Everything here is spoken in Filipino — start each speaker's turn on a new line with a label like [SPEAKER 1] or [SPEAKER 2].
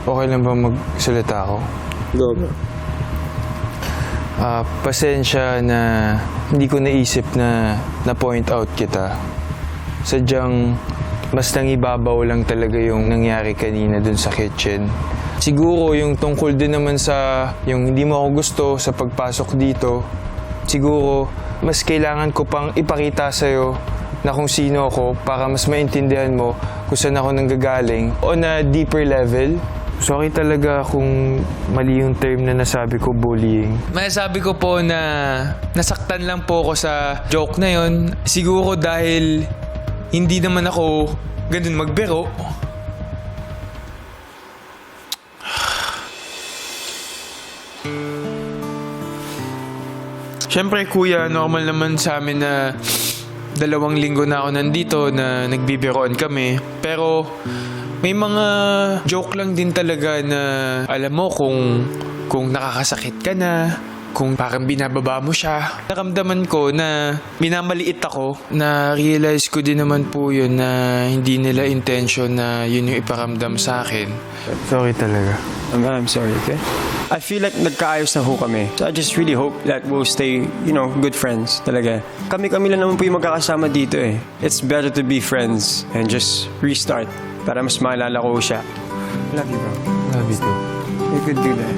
[SPEAKER 1] Okay lang ba magsalita ako?
[SPEAKER 2] Go, bro.
[SPEAKER 1] Pasensya na hindi ko naisip na na-point out kita. Sadyang mas nangibabaw lang talaga yung nangyari kanina dun sa kitchen. Siguro yung tungkol din naman sa yung hindi mo ako gusto sa pagpasok dito, siguro mas kailangan ko pang ipakita sa'yo na kung sino ako para mas maintindihan mo kung saan ako nanggagaling on a deeper level. Sorry talaga kung mali yung term na nasabi ko, bullying. Masasabi ko po na nasaktan lang po ako sa joke na yon. Siguro dahil hindi naman ako ganun magbiro. Siyempre kuya, normal naman sa amin na 2 linggo na ako nandito na nagbibiroan kami. Pero may mga joke lang din talaga na alam mo kung nakakasakit ka na, kung parang binababa mo siya. Naramdaman ko na minamaliit ako. Na-realize ko din naman po yun na hindi nila intention na yun yung iparamdam sa akin. Sorry talaga.
[SPEAKER 2] I'm sorry, okay? I feel like nagkaayos na ho kami. So I just really hope that we'll stay, good friends talaga. Kami-kami lang naman po yung magkakasama dito eh. It's better to be friends and just restart para mas maalala ko siya. Love you, bro.
[SPEAKER 1] Love you too.
[SPEAKER 2] You could do that.